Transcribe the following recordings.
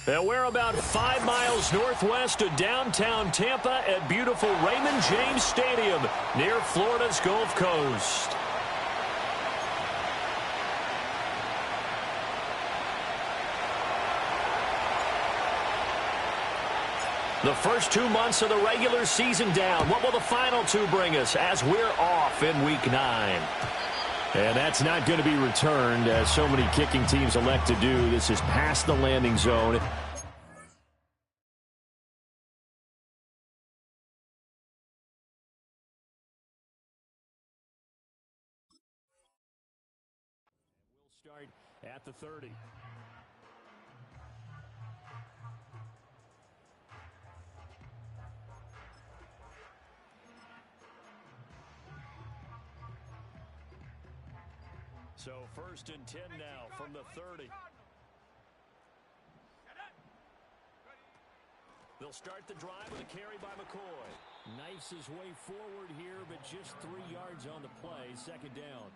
And we're about 5 miles northwest of downtown Tampa at beautiful Raymond James Stadium near Florida's Gulf Coast. The first 2 months of the regular season down. What will the final 2 bring us as we're off in Week 9? And that's not going to be returned, as so many kicking teams elect to do. This is past the landing zone. We'll start at the 30. So 1st and 10 now from the 30. They'll start the drive with a carry by McCoy. Knifes his way forward here, but just 3 yards on the play, 2nd down.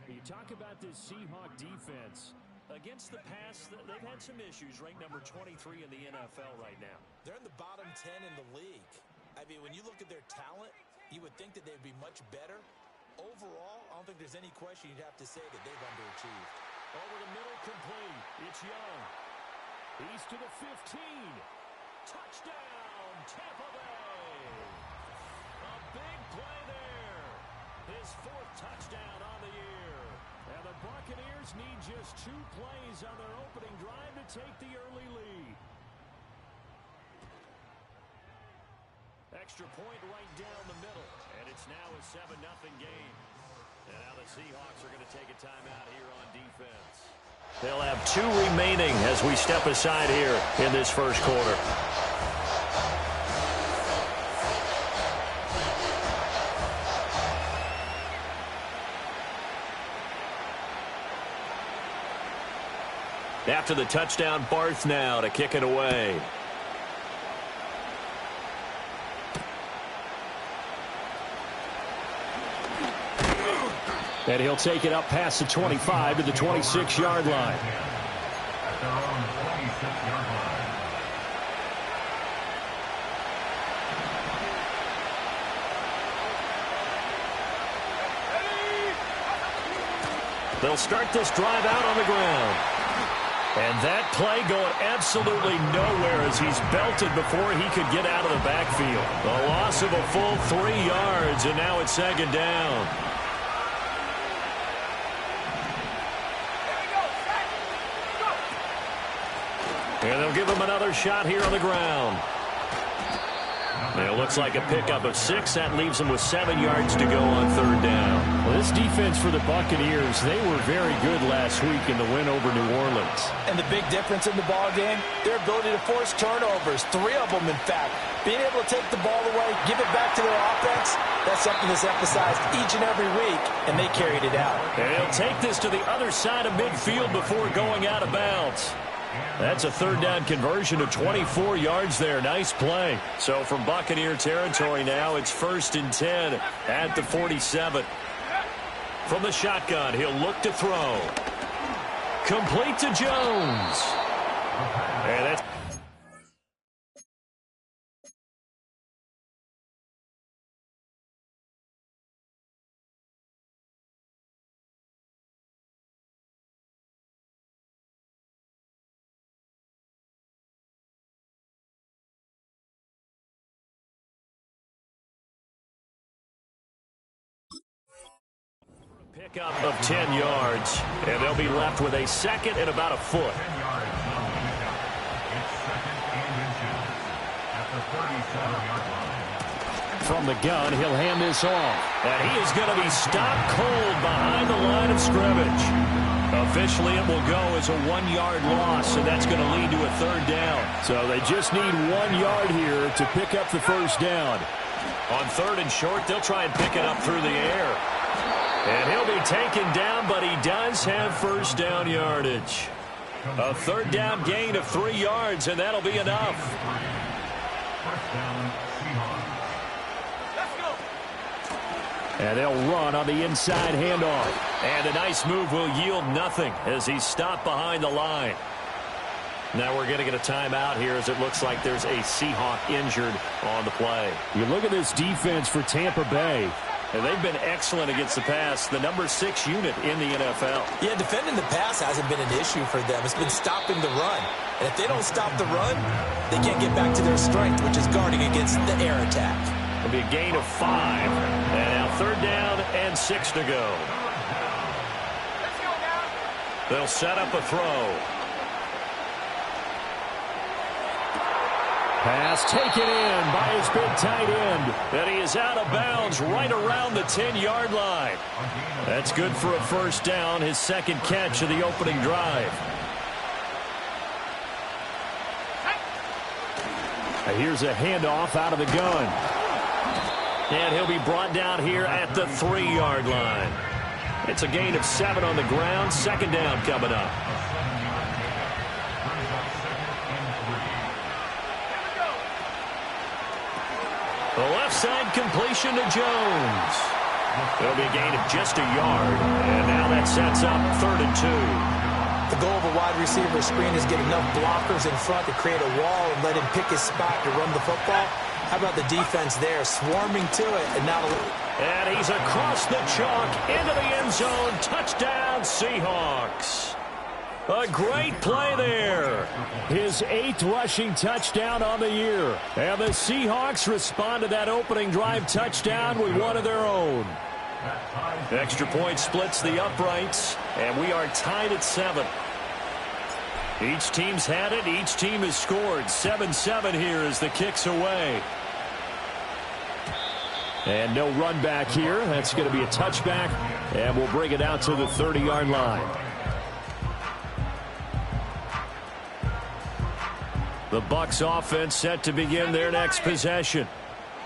You talk about this Seahawk defense. Against the pass, they've had some issues, ranked number 23 in the NFL right now. They're in the bottom 10 in the league. I mean, when you look at their talent, you would think that they'd be much better. Overall, I don't think there's any question you'd have to say that they've underachieved. Over the middle, complete. It's Young. He's to the 15. Touchdown, Tampa Bay. A big play there. His 4th touchdown on the year. And the Buccaneers need just 2 plays on their opening drive to take the early lead. Extra point right down the middle. And it's now a 7-0 game. And now the Seahawks are going to take a timeout here on defense. They'll have 2 remaining as we step aside here in this first quarter. After the touchdown, Barth now to kick it away. And he'll take it up past the 25 to the 26-yard line. They'll start this drive out on the ground. And that play going absolutely nowhere as he's belted before he could get out of the backfield. A loss of a full 3 yards, and now it's 2nd down. And they'll give him another shot here on the ground. It looks like a pickup of 6. That leaves him with 7 yards to go on 3rd down. Well, this defense for the Buccaneers, they were very good last week in the win over New Orleans. And the big difference in the ball game, their ability to force turnovers. 3 of them, in fact. Being able to take the ball away, give it back to their offense, that's something that's emphasized each and every week, and they carried it out. And he'll take this to the other side of midfield before going out of bounds. That's a 3rd down conversion of 24 yards there. Nice play. So from Buccaneer territory now, it's 1st and 10 at the 47. From the shotgun, he'll look to throw. Complete to Jones. And that's pickup of 10 yards, and they'll be left with a 2nd and about a foot. From the gun, he'll hand this off. And he is going to be stopped cold behind the line of scrimmage. Officially, it will go as a 1-yard loss, and that's going to lead to a 3rd down. So they just need 1 yard here to pick up the 1st down. On 3rd and short, they'll try and pick it up through the air. And he'll be taken down, but he does have 1st down yardage. A 3rd down gain of 3 yards, and that'll be enough. And they'll run on the inside handoff. And a nice move will yield nothing as he's stopped behind the line. Now we're going to get a timeout here as it looks like there's a Seahawk injured on the play. You look at this defense for Tampa Bay. And they've been excellent against the pass, the number 6 unit in the NFL. Yeah, defending the pass hasn't been an issue for them. It's been stopping the run. And if they don't stop the run, they can't get back to their strength, which is guarding against the air attack. It'll be a gain of 5. And now 3rd down and 6 to go. They'll set up a throw. Pass taken in by his big tight end. And he is out of bounds right around the 10-yard line. That's good for a 1st down, his 2nd catch of the opening drive. Here's a handoff out of the gun. And he'll be brought down here at the 3-yard line. It's a gain of 7 on the ground. 2nd down coming up. The left side completion to Jones. It'll be a gain of just a yard. And now that sets up 3rd and 2. The goal of a wide receiver screen is get enough blockers in front to create a wall and let him pick his spot to run the football. How about the defense there, swarming to it, and now... And he's across the chalk into the end zone. Touchdown, Seahawks. A great play there. His 8th rushing touchdown on the year. And the Seahawks respond to that opening drive touchdown with one of their own. Extra point splits the uprights, and we are tied at 7. Each team's had it. Each team has scored. 7-7 here as the kick's away. And no run back here. That's going to be a touchback, and we'll bring it out to the 30-yard line. The Bucs offense set to begin their next possession.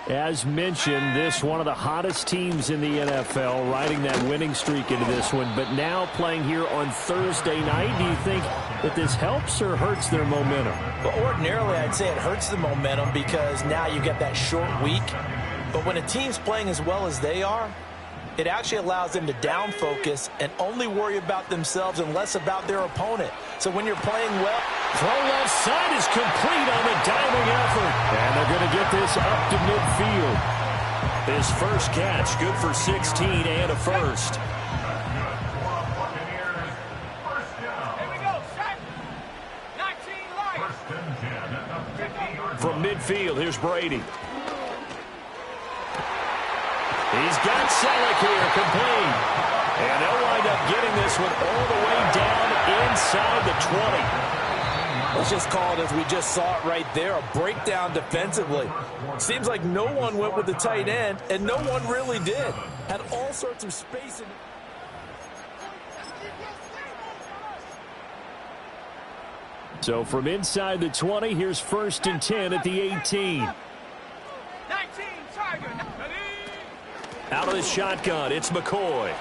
As mentioned, this one of the hottest teams in the NFL, riding that winning streak into this one, but now playing here on Thursday night. Do you think that this helps or hurts their momentum? Well, ordinarily, I'd say it hurts the momentum because now you get that short week. But when a team's playing as well as they are, it actually allows them to down focus and only worry about themselves and less about their opponent. So when you're playing well... Throw left side is complete on the diving effort. And they're going to get this up to midfield. His first catch, good for 16 and a 1st. From midfield, here's Brady. He's got Selleck here, complete. And they'll wind up getting this one all the way down inside the 20. Let's just call it as we just saw it right there, a breakdown defensively. Seems like no one went with the tight end, and no one really did. Had all sorts of space in it. So from inside the 20, here's 1st and 10 at the 18. Out of the shotgun, it's McCoy.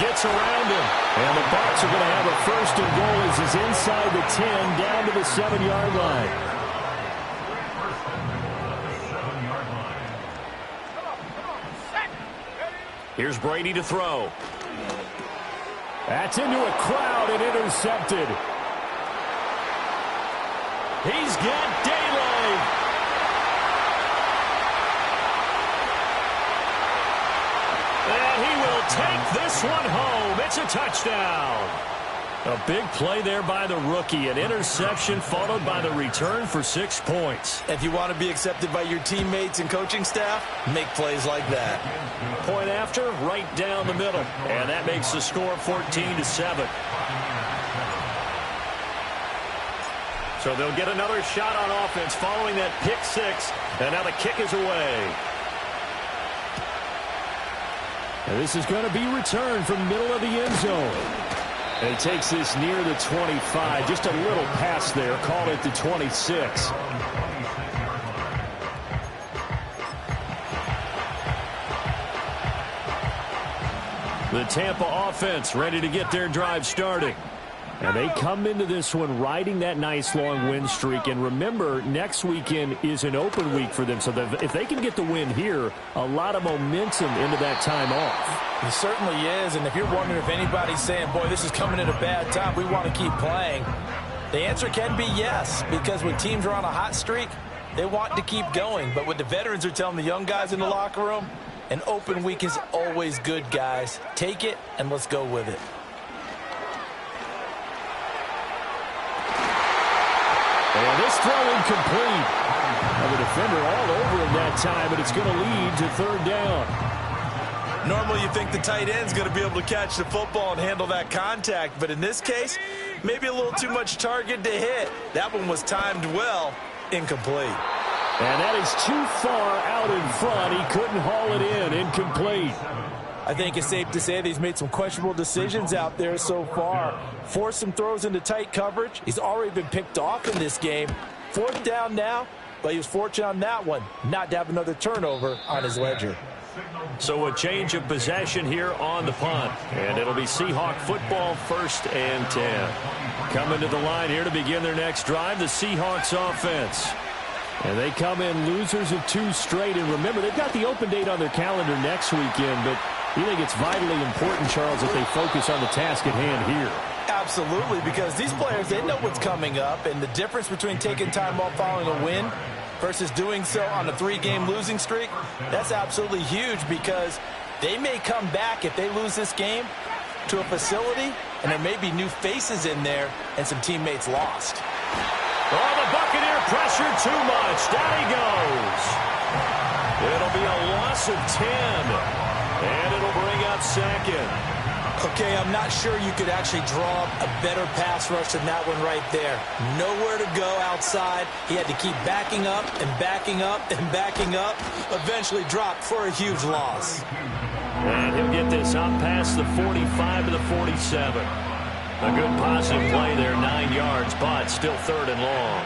Gets around him. And the Bucs are going to have a 1st and goal as he's inside the 10 down to the 7-yard line. Here's Brady to throw. That's into a crowd and intercepted. He's got daylight. And he will take this one home. It's a touchdown. A big play there by the rookie. An interception followed by the return for 6 points. If you want to be accepted by your teammates and coaching staff, make plays like that. Point after, right down the middle. And that makes the score 14-7. So they'll get another shot on offense following that pick 6. And now the kick is away. And this is going to be returned from the middle of the end zone. And he takes this near the 25. Just a little pass there. Call it the 26. The Tampa offense ready to get their drive starting. And they come into this one riding that nice long win streak. And remember, next weekend is an open week for them. So if they can get the win here, a lot of momentum into that time off. It certainly is. And if you're wondering if anybody's saying, boy, this is coming at a bad time, we want to keep playing, the answer can be yes. Because when teams are on a hot streak, they want to keep going. But what the veterans are telling the young guys in the locker room, an open week is always good, guys. Take it and let's go with it. And this throw incomplete. And the defender all over him that time, and it's going to lead to third down. Normally you think the tight end's going to be able to catch the football and handle that contact, but in this case, maybe a little too much target to hit. That one was timed well, incomplete. And that is too far out in front. He couldn't haul it in, incomplete. I think it's safe to say that he's made some questionable decisions out there so far. Forced some throws into tight coverage. He's already been picked off in this game. Fourth down now, but he was fortunate on that one not to have another turnover on his ledger. So a change of possession here on the punt. And it'll be Seahawk football, 1st and 10. Coming to the line here to begin their next drive, the Seahawks offense. And they come in losers of 2 straight. And remember, they've got the open date on their calendar next weekend, but you think it's vitally important, Charles, that they focus on the task at hand here? Absolutely, because these players, they know what's coming up, and the difference between taking time off following a win versus doing so on a 3-game losing streak, that's absolutely huge because they may come back if they lose this game to a facility, and there may be new faces in there and some teammates lost. Oh, the Buccaneer pressure too much. Down he goes. It'll be a loss of 10. And it'll bring up 2nd. Okay, I'm not sure you could actually draw a better pass rush than that one right there. Nowhere to go outside. He had to keep backing up and backing up and backing up. Eventually dropped for a huge loss. And he'll get this up past the 45 to the 47. A good positive play there, 9 yards, but still 3rd and long.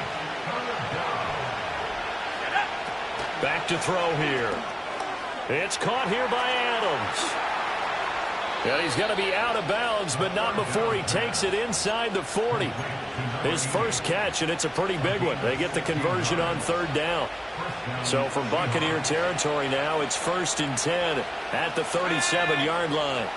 Back to throw here. It's caught here by Adams. And he's going to be out of bounds, but not before he takes it inside the 40. His first catch, and it's a pretty big one. They get the conversion on 3rd down. So from Buccaneer territory now, it's 1st and 10 at the 37-yard line.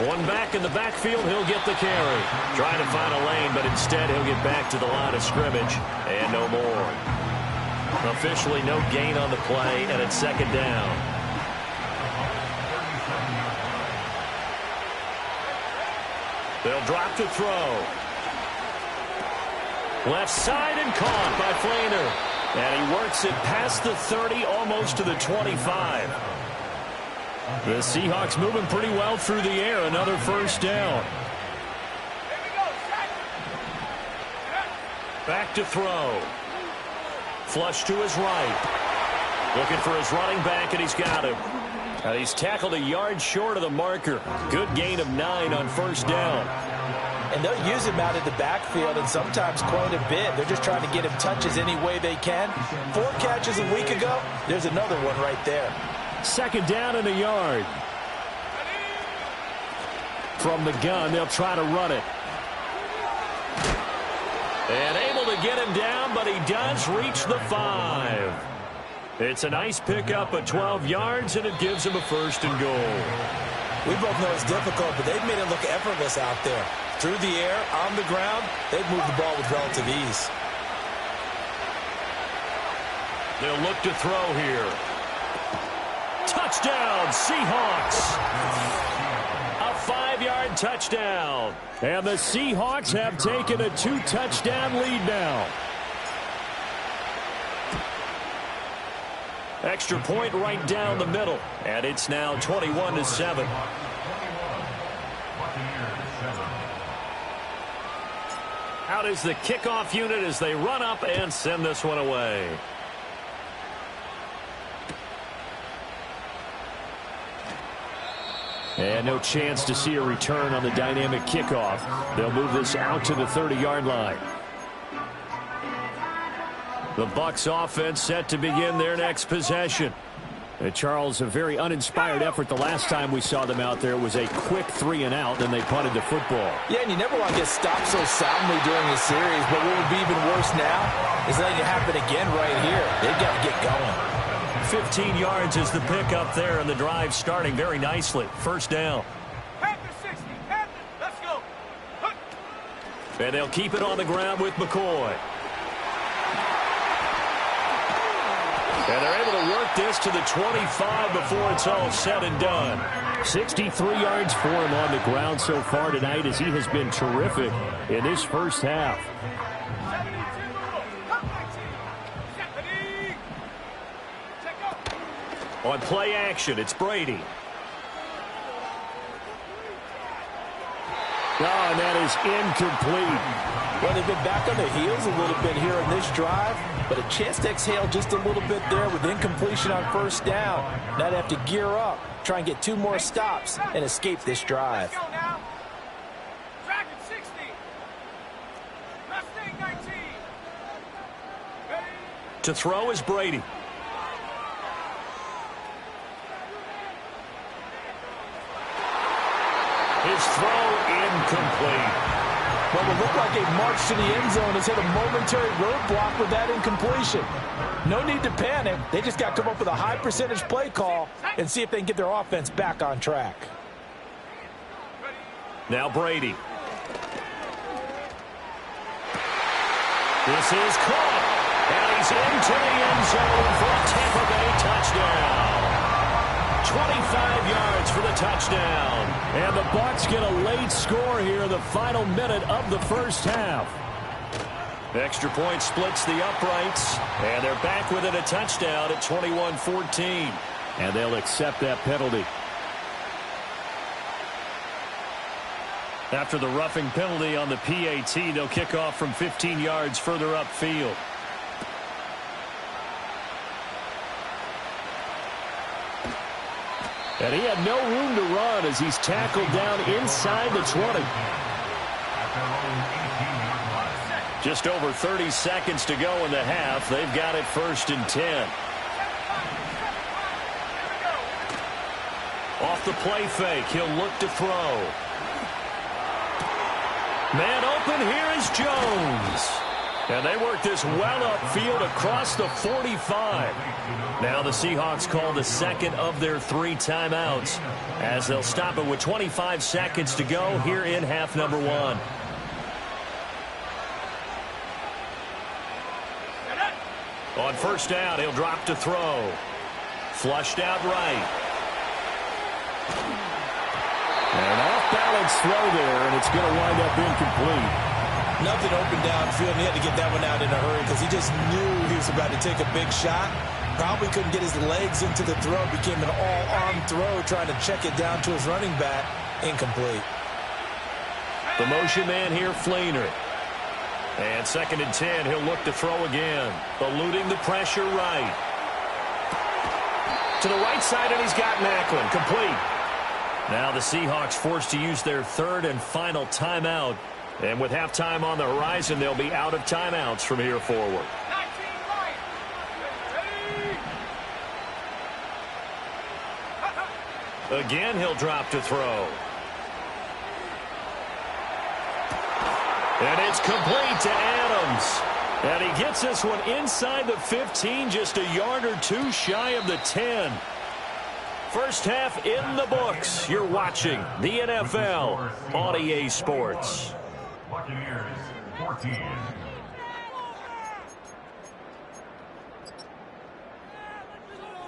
One back in the backfield, he'll get the carry. Trying to find a lane, but instead he'll get back to the line of scrimmage. And no more. Officially no gain on the play, and it's 2nd down. They'll drop to throw. Left side and caught by Flainer. And he works it past the 30, almost to the 25. The Seahawks moving pretty well through the air. Another 1st down. Back to throw. Flush to his right. Looking for his running back, and he's got him. And he's tackled a yard short of the marker. Good gain of 9 on 1st down. And they'll use him out of the backfield, and sometimes quite a bit. They're just trying to get him touches any way they can. 4 catches a week ago. There's another one right there. 2nd down and a yard. From the gun, they'll try to run it. And able to get him down, but he does reach the 5. It's a nice pickup at 12 yards, and it gives him a 1st and goal. We both know it's difficult, but they've made it look effortless out there. Through the air, on the ground, they've moved the ball with relative ease. They'll look to throw here. Touchdown, Seahawks. A 5-yard touchdown. And the Seahawks have taken a 2-touchdown lead now. Extra point right down the middle. And it's now 21-7. Out is the kickoff unit as they run up and send this one away. And no chance to see a return on the dynamic kickoff. They'll move this out to the 30-yard line. The Bucs offense set to begin their next possession. Charles, a very uninspired effort the last time we saw them out there. Was a quick 3-and-out, then they punted the football. Yeah, and you never want to get stopped so soundly during the series, but what would be even worse now is letting it happen again right here. They've got to get going. 15 yards is the pickup there, and the drive starting very nicely. First down. Let's go. And they'll keep it on the ground with McCoy. And they're able to work this to the 25 before it's all said and done. 63 yards for him on the ground so far tonight, as he has been terrific in this first half. On play action, it's Brady. Oh, and that is incomplete. Well, they've been back on their heels a little bit here on this drive, but a chance to exhale just a little bit there with incompletion on first down. Now they have to gear up, try and get 2 more stops, and escape this drive. Let's go now. Dragon 60. Mustang 19. Ready? To throw is Brady. His throw incomplete. What would look like a march to the end zone has hit a momentary roadblock with that incompletion. No need to panic. They just got to come up with a high percentage play call and see if they can get their offense back on track. Now Brady. This is caught. And he's into the end zone for a Tampa Bay touchdown. 25 yards for the touchdown. And the Bucs get a late score here in the final minute of the first half. Extra point splits the uprights, and they're back within a touchdown at 21-14. And they'll accept that penalty. After the roughing penalty on the PAT, they'll kick off from 15 yards further upfield. And he had no room to run as he's tackled down inside the 20. Just over 30 seconds to go in the half. They've got it 1st and 10. Off the play fake, he'll look to throw. Man open, here is Jones. And they work this well upfield across the 45. Now the Seahawks call the second of their 3 timeouts as they'll stop it with 25 seconds to go here in half number 1. On first down, he'll drop to throw. Flushed out right. An off-balance throw there, and it's going to wind up incomplete. Nothing open downfield, and he had to get that one out in a hurry because he just knew he was about to take a big shot. Probably couldn't get his legs into the throw. Became an all-arm throw trying to check it down to his running back. Incomplete. The motion man here, Fleener. And 2nd and 10, he'll look to throw again. Eluding the pressure right. To the right side, and he's got Macklin. Complete. Now the Seahawks forced to use their 3rd and final timeout. And with halftime on the horizon, they'll be out of timeouts from here forward. Again, he'll drop to throw. And it's complete to Adams. And he gets this one inside the 15, just a yard or 2 shy of the 10. First half in the books. You're watching the NFL on EA Sports. Buccaneers 14.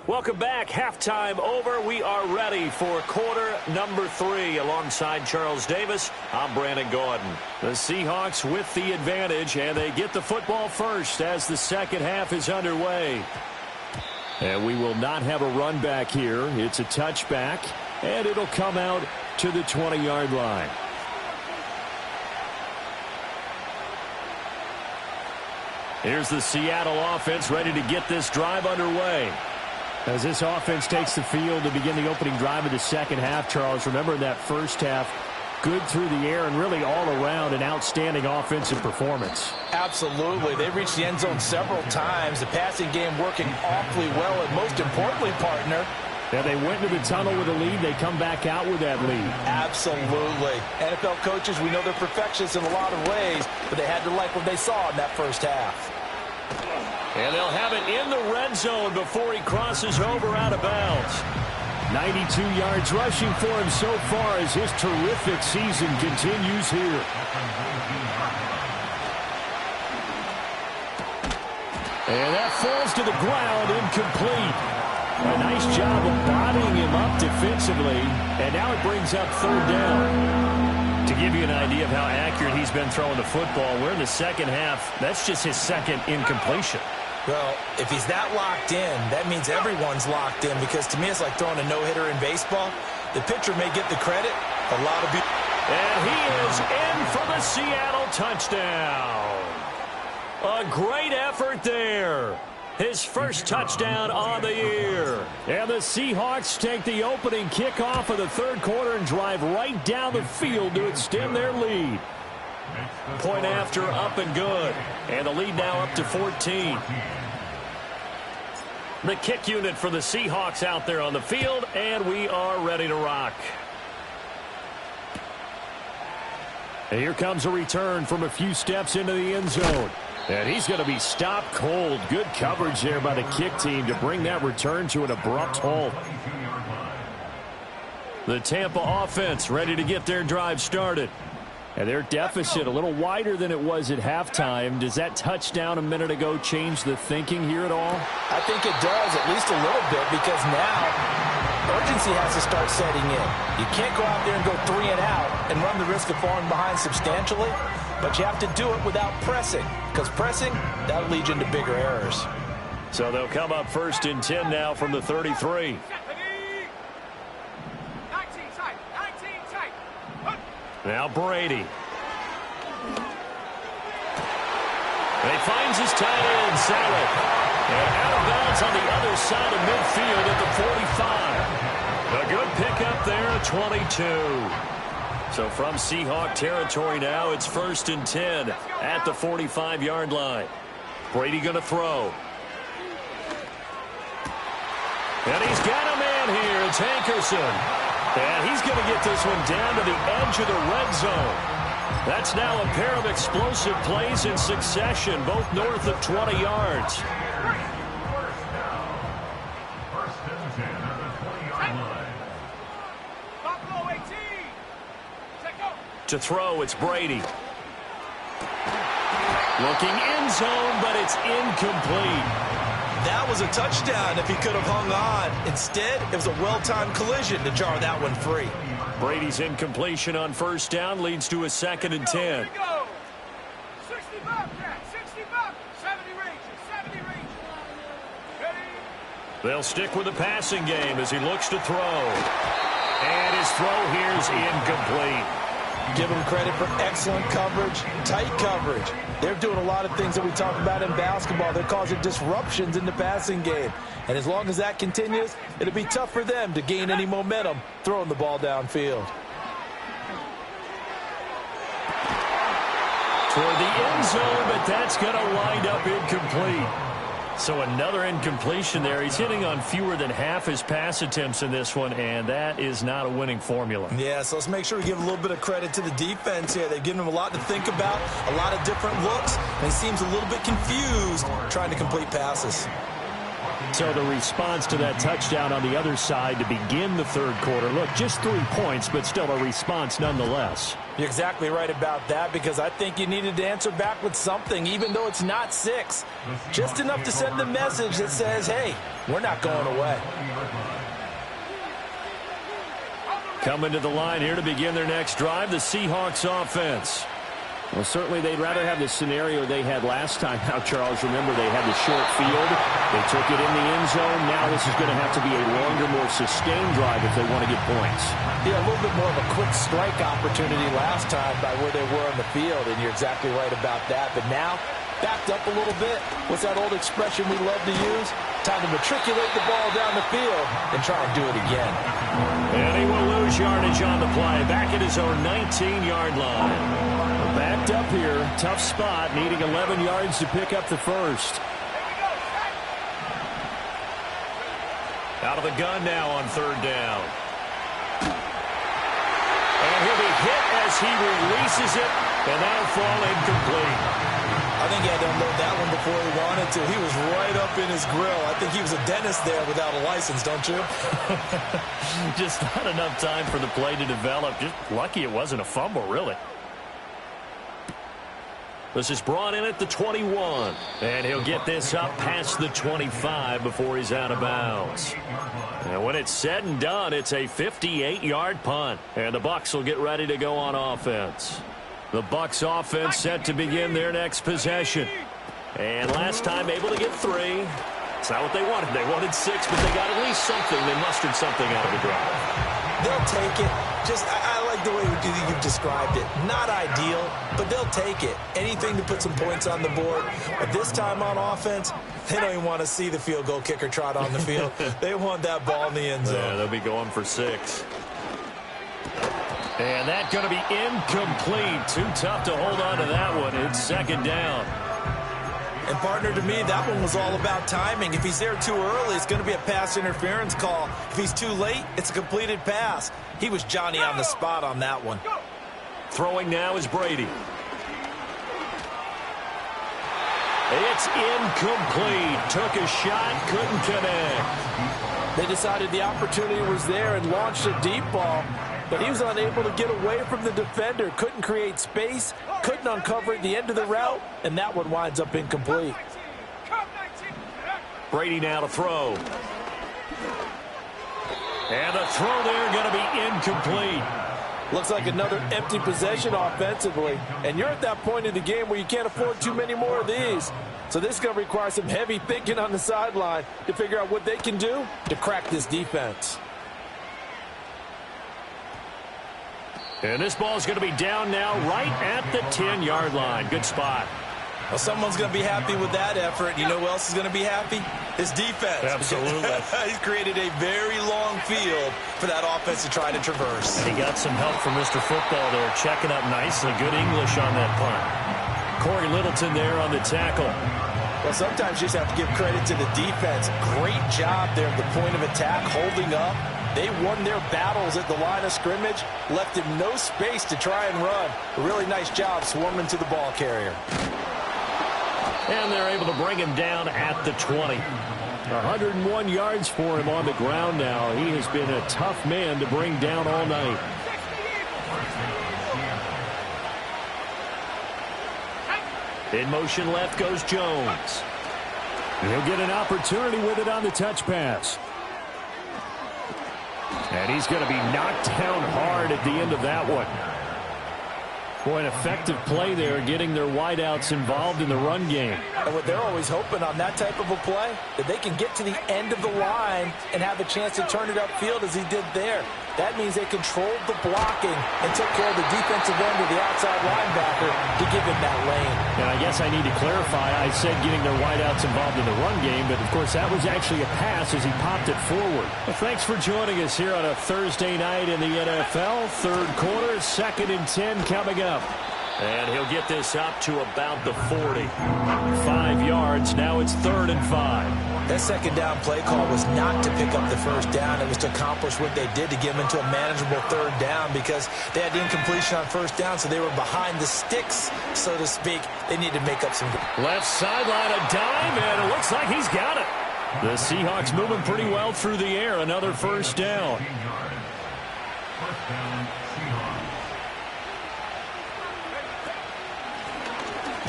Welcome back. Halftime over. We are ready for quarter number 3. Alongside Charles Davis, I'm Brandon Gordon. The Seahawks with the advantage, and they get the football first as the second half is underway. And we will not have a run back here. It's a touchback, and it'll come out to the 20-yard line. Here's the Seattle offense ready to get this drive underway. As this offense takes the field to begin the opening drive of the second half, Charles, remember in that first half, good through the air and really all around an outstanding offensive performance. Absolutely. They reached the end zone several times. The passing game working awfully well, and most importantly, partner, yeah, they went to the tunnel with a lead. They come back out with that lead. Absolutely. NFL coaches, we know they're perfectionists in a lot of ways, but they had to like what they saw in that first half. And they'll have it in the red zone before he crosses over out of bounds. 92 yards rushing for him so far as his terrific season continues here. And that falls to the ground, incomplete. A nice job of bodying him up defensively, and now it brings up third down. To give you an idea of how accurate he's been throwing the football, we're in the second half. That's just his second incompletion. Well, if he's that locked in, that means everyone's locked in, because to me it's like throwing a no-hitter in baseball. The pitcher may get the credit. A lot of people. And he is in for the Seattle touchdown. A great effort there. His first touchdown on the year. And the Seahawks take the opening kickoff of the third quarter and drive right down the field to extend their lead. Point after, up and good. And the lead now up to 14. The kick unit for the Seahawks out there on the field, and we are ready to rock. And here comes a return from a few steps into the end zone. And he's going to be stopped cold. Good coverage there by the kick team to bring that return to an abrupt halt. The Tampa offense ready to get their drive started. And their deficit a little wider than it was at halftime. Does that touchdown a minute ago change the thinking here at all? I think it does, at least a little bit, because now urgency has to start setting in. You can't go out there and go 3 and out and run the risk of falling behind substantially, but you have to do it without pressing, because pressing, that'll lead you into bigger errors. So they'll come up first and 10 now from the 33. 19 tight. 19 tight. Now Brady. He finds his tight end, Salad. And out of bounds on the other side of midfield at the 45. A good pickup there at 22. So from Seahawk territory now, it's first and 10 at the 45-yard line. Brady going to throw. And he's got a man here. It's Hankerson. And he's going to get this one down to the edge of the red zone. That's now a pair of explosive plays in succession, both north of 20 yards. First and 10 at the 20-yard line. Buffalo 18. Check go. To throw, it's Brady. Looking end zone, but it's incomplete. That was a touchdown if he could have hung on. Instead, it was a well-timed collision to jar that one free. Brady's incompletion on first down leads to a second and 10. Here we go. 60 Bobcat. 60 Bobcat. 70 Rangers. 70 Rangers. Ready? They'll stick with the passing game as he looks to throw. And his throw here is incomplete. Give them credit for excellent coverage, tight coverage. They're doing a lot of things that we talk about in basketball. They're causing disruptions in the passing game. And as long as that continues, it'll be tough for them to gain any momentum throwing the ball downfield. Toward the end zone, but that's going to wind up incomplete. So another incompletion there. He's hitting on fewer than half his pass attempts in this one, and that is not a winning formula. Yeah, so let's make sure we give a little bit of credit to the defense here. They've given him a lot to think about, a lot of different looks, and he seems a little bit confused trying to complete passes. So the response to that touchdown on the other side to begin the third quarter. Look, just 3 points, but still a response nonetheless. You're exactly right about that, because I think you needed to answer back with something, even though it's not 6. Just enough to send the message that says, hey, we're not going away. Coming to the line here to begin their next drive, the Seahawks offense. Well, certainly they'd rather have the scenario they had last time. Now, Charles, remember they had the short field. They took it in the end zone. Now this is going to have to be a longer, more sustained drive if they want to get points. Yeah, a little bit more of a quick strike opportunity last time by where they were on the field, and you're exactly right about that. But now, backed up a little bit. What's that old expression we love to use? Time to matriculate the ball down the field and try and do it again. And he will lose yardage on the play. Back at his own 19-yard line. Backed up here. Tough spot. Needing 11 yards to pick up the first. Out of the gun now on third down. And he'll be hit as he releases it. And that'll fall incomplete. I think he had to unload that one before he wanted to. He was right up in his grill. I think he was a dentist there without a license, don't you? Just not enough time for the play to develop. Just lucky it wasn't a fumble, really. This is brought in at the 21. And he'll get this up past the 25 before he's out of bounds. And when it's said and done, it's a 58-yard punt. And the Bucs will get ready to go on offense. The Bucs offense set to begin their next possession. And last time able to get 3. It's not what they wanted. They wanted 6, but they got at least something. They mustered something out of the drive. They'll take it. I like the way you've described it. Not ideal, but they'll take it. Anything to put some points on the board. But this time on offense, they don't even want to see the field goal kicker trot on the field. They want that ball in the end zone. Yeah, they'll be going for 6. And that's going to be incomplete. Too tough to hold on to that one. It's second down. And, partner, to me, that one was all about timing. If he's there too early, it's going to be a pass interference call. If he's too late, it's a completed pass. He was Johnny on the spot on that one. Throwing now is Brady. It's incomplete. Took a shot, couldn't connect. They decided the opportunity was there and launched a deep ball. But he was unable to get away from the defender. Couldn't create space. Couldn't uncover at the end of the route. And that one winds up incomplete. Brady now to throw. And the throw there going to be incomplete. Looks like another empty possession offensively. And you're at that point in the game where you can't afford too many more of these. So this is going to require some heavy thinking on the sideline to figure out what they can do to crack this defense. And this ball is going to be down now right at the 10-yard line. Good spot. Well, someone's going to be happy with that effort. You know who else is going to be happy? His defense. Absolutely. He's created a very long field for that offense to try to traverse. And he got some help from Mr. Football there, checking up nicely. Good English on that punt. Corey Littleton there on the tackle. Well, sometimes you just have to give credit to the defense. Great job there at the point of attack, holding up. They won their battles at the line of scrimmage, left him no space to try and run. A really nice job swarming to the ball carrier. And they're able to bring him down at the 20. 101 yards for him on the ground now. He has been a tough man to bring down all night. In motion left goes Jones. He'll get an opportunity with it on the touch pass. And he's going to be knocked down hard at the end of that one. Boy, an effective play there, getting their wideouts involved in the run game. And what they're always hoping on that type of a play, that they can get to the end of the line and have a chance to turn it upfield as he did there. That means they controlled the blocking and took care of the defensive end of the outside linebacker to give him that lane. And I guess I need to clarify, I said getting their wideouts involved in the run game, but of course that was actually a pass as he popped it forward. Well, thanks for joining us here on a Thursday night in the NFL. Third quarter, 2nd and 10 coming up. And he'll get this up to about the 40. 5 yards. Now it's 3rd and 5. That second down play call was not to pick up the first down. It was to accomplish what they did to get them into a manageable 3rd down because they had incompletion on first down, so they were behind the sticks, so to speak. They needed to make up some. Left sideline, a dime, and it looks like he's got it. The Seahawks moving pretty well through the air. Another first down. First down, Seahawks.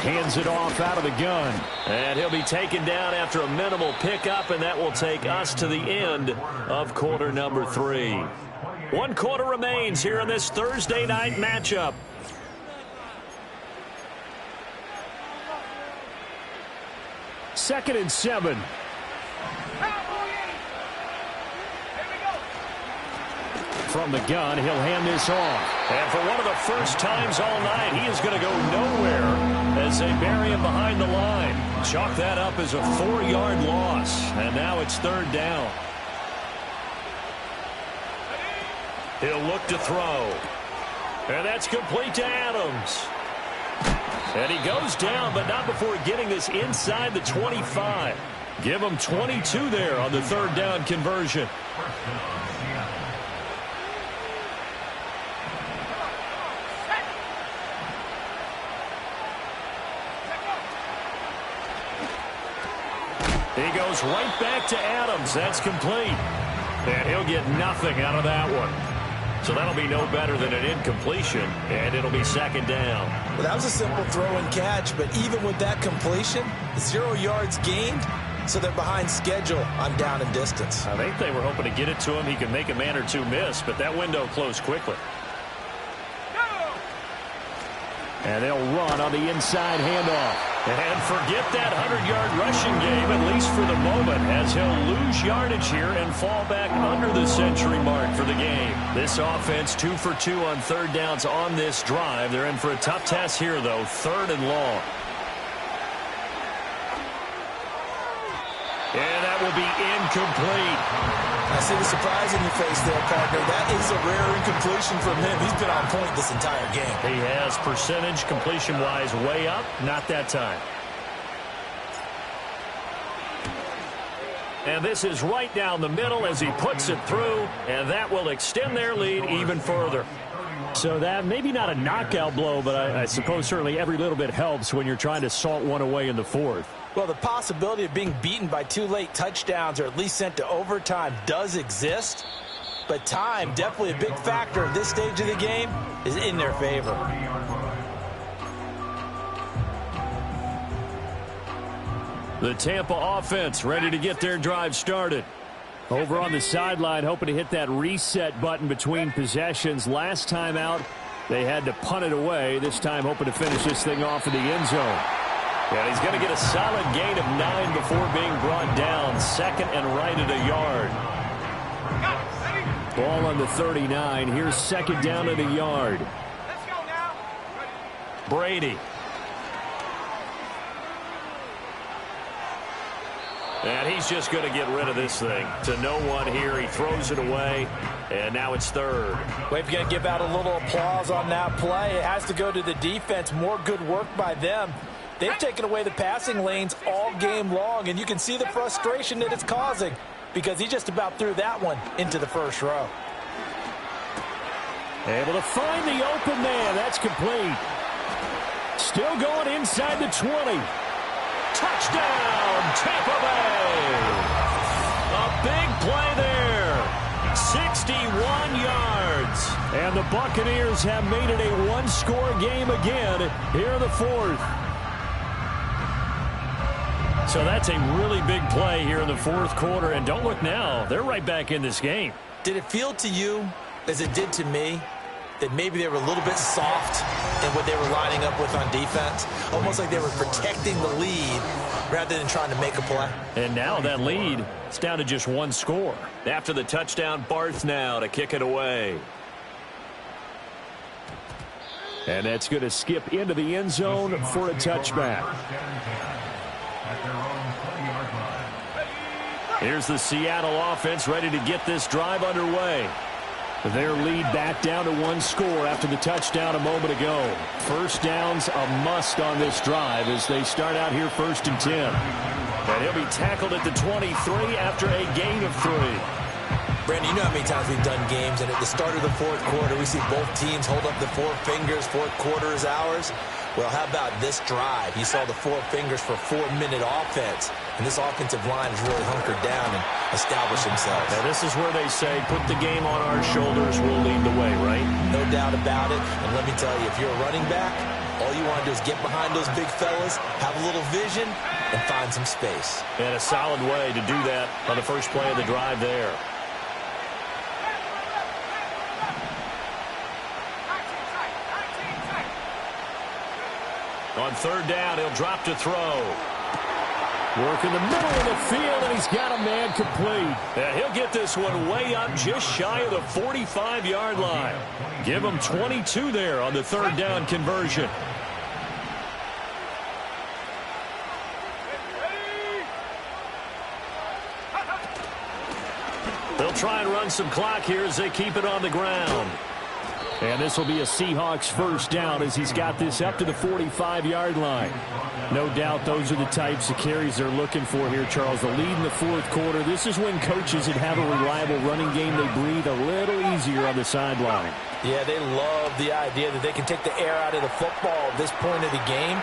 Hands it off out of the gun. And he'll be taken down after a minimal pickup, and that will take us to the end of quarter number 3. 1 quarter remains here in this Thursday night matchup. Second and 7. From the gun, he'll hand this off. And for one of the first times all night, he is going to go nowhere as they bury him behind the line. Chalk that up as a 4-yard loss, and now it's third down. He'll look to throw. And that's complete to Adams. And he goes down, but not before getting this inside the 25. Give him 22 there on the third down conversion. He goes right back to Adams. That's complete. And he'll get nothing out of that one. So that'll be no better than an incompletion, and it'll be second down. Well, that was a simple throw and catch, but even with that completion, 0 yards gained, so they're behind schedule on down and distance. I think they were hoping to get it to him. He can make a man or two miss, but that window closed quickly. And they'll run on the inside handoff. And forget that 100-yard rushing game, at least for the moment, as he'll lose yardage here and fall back under the century mark for the game. This offense 2 for 2 on third downs on this drive. They're in for a tough test here, though, third and long. And that will be incomplete. I see the surprise in your face there, partner. That is a rare incompletion from him. He's been on point this entire game. He has percentage completion-wise way up. Not that time. And this is right down the middle as he puts it through, and that will extend their lead even further. So that maybe not a knockout blow, but I suppose certainly every little bit helps when you're trying to salt one away in the fourth. Well, the possibility of being beaten by 2 late touchdowns or at least sent to overtime does exist, but time, definitely a big factor at this stage of the game, is in their favor. The Tampa offense ready to get their drive started. Over on the sideline, hoping to hit that reset button between possessions. Last time out, they had to punt it away. This time, hoping to finish this thing off in the end zone. And he's going to get a solid gain of 9 before being brought down. Second and right at a yard. Ball on the 39. Here's second down at a yard. Let's go now. Brady. And he's just going to get rid of this thing. To no one here. He throws it away. And now it's third. We've got to give out a little applause on that play. It has to go to the defense. More good work by them. They've taken away the passing lanes all game long, and you can see the frustration that it's causing because he just about threw that one into the first row. Able to find the open man. That's complete. Still going inside the 20. Touchdown, Tampa Bay. A big play there. 61 yards. And the Buccaneers have made it a one-score game again here in the fourth. So that's a really big play here in the fourth quarter. And don't look now. They're right back in this game. Did it feel to you, as it did to me, that maybe they were a little bit soft in what they were lining up with on defense? Almost like they were protecting the lead rather than trying to make a play. And now that lead is down to just one score. After the touchdown, Barth now to kick it away. And that's going to skip into the end zone for a touchback. Here's the Seattle offense ready to get this drive underway. Their lead back down to one score after the touchdown a moment ago. First down's a must on this drive as they start out here 1st and 10. And he'll be tackled at the 23 after a gain of 3. Brandon, you know how many times we've done games, and at the start of the fourth quarter, we see both teams hold up the 4 fingers, fourth quarter is ours. Well, how about this drive? You saw the 4 fingers for 4-minute offense, and this offensive line has really hunkered down and established themselves. Now, this is where they say, put the game on our shoulders, we'll lead the way, right? No doubt about it, and let me tell you, if you're a running back, all you want to do is get behind those big fellas, have a little vision, and find some space. And a solid way to do that on the first play of the drive there. On third down, he'll drop to throw. Work in the middle of the field, and he's got a man complete. And he'll get this one way up just shy of the 45-yard line. Give him 22 there on the third down conversion. they'll try and run some clock here as they keep it on the ground. And this will be a Seahawks first down as he's got this up to the 45-yard line. No doubt those are the types of carries they're looking for here, Charles. The lead in the fourth quarter. This is when coaches that have a reliable running game, they breathe a little easier on the sideline. Yeah, they love the idea that they can take the air out of the football at this point of the game.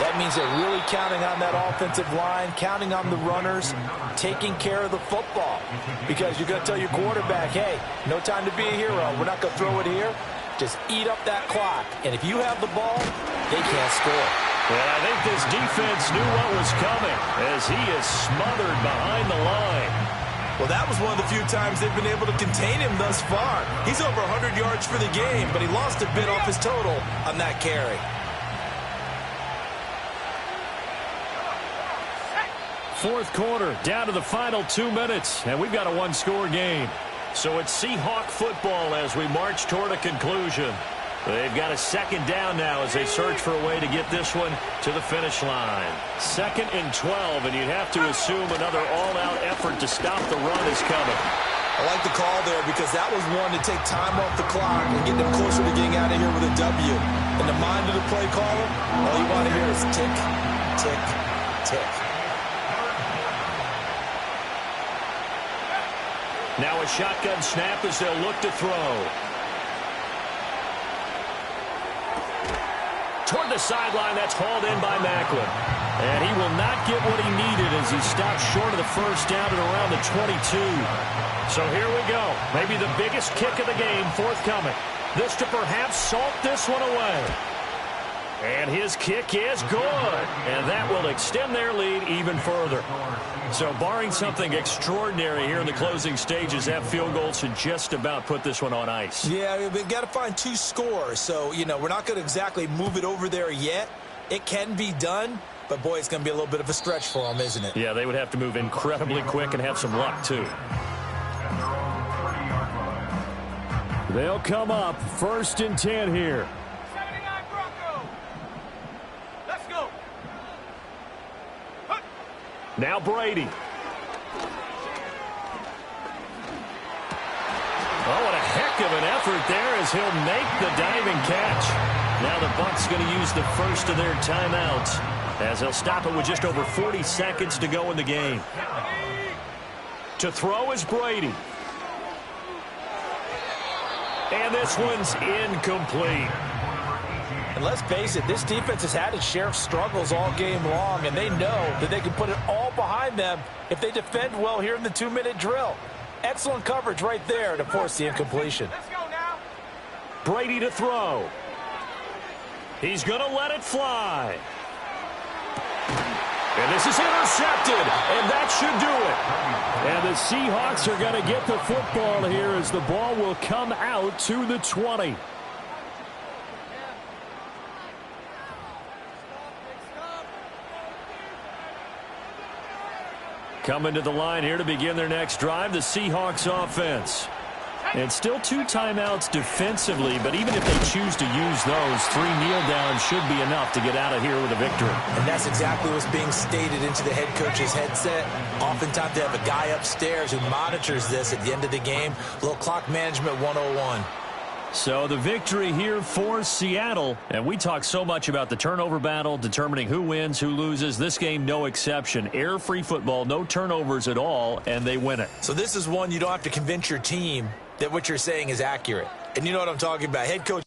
That means they're really counting on that offensive line, counting on the runners, taking care of the football. Because you're going to tell your quarterback, hey, no time to be a hero. We're not going to throw it here. Just eat up that clock. And if you have the ball, they can't score. Well, I think this defense knew what was coming as he is smothered behind the line. Well, that was one of the few times they've been able to contain him thus far. He's over 100 yards for the game, but he lost a bit off his total on that carry. Fourth quarter, down to the final 2 minutes, and we've got a one-score game. So it's Seahawk football as we march toward a conclusion. They've got a second down now as they search for a way to get this one to the finish line. 2nd and 12, and you'd have to assume another all-out effort to stop the run is coming. I like the call there because that was one to take time off the clock and get them closer to getting out of here with a W. In the mind of the play caller, all you want to hear is tick, tick, tick. Now a shotgun snap as they'll look to throw. Toward the sideline, that's hauled in by Macklin. And he will not get what he needed as he stops short of the first down at around the 22. So here we go. Maybe the biggest kick of the game forthcoming. This to perhaps salt this one away. And his kick is good. And that will extend their lead even further. So barring something extraordinary here in the closing stages, that field goal should just about put this one on ice. Yeah, we've got to find 2 scores. So, we're not going to exactly move it over there yet. It can be done, but, boy, it's going to be a little bit of a stretch for them, isn't it? Yeah, they would have to move incredibly quick and have some luck, too. They'll come up 1st and 10 here. Now Brady. Oh, what a heck of an effort there as he'll make the diving catch. Now the Bucs going to use the first of their timeouts as they'll stop it with just over 40 seconds to go in the game. To throw is Brady. And this one's incomplete. And let's face it, this defense has had its share of struggles all game long, and they know that they can put it all behind them if they defend well here in the 2-minute drill. Excellent coverage right there to force the incompletion. Let's go now. Brady to throw. He's going to let it fly. And this is intercepted, and that should do it. And the Seahawks are going to get the football here as the ball will come out to the 20. Coming to the line here to begin their next drive, the Seahawks offense. And still 2 timeouts defensively, but even if they choose to use those, 3 kneel downs should be enough to get out of here with a victory. And that's exactly what's being stated into the head coach's headset. Oftentimes they have a guy upstairs who monitors this at the end of the game. A little clock management 101. So the victory here for Seattle. And we talk so much about the turnover battle, determining who wins, who loses. This game, no exception. Error-free football, no turnovers at all, and they win it. So this is one you don't have to convince your team that what you're saying is accurate. And you know what I'm talking about. Head coach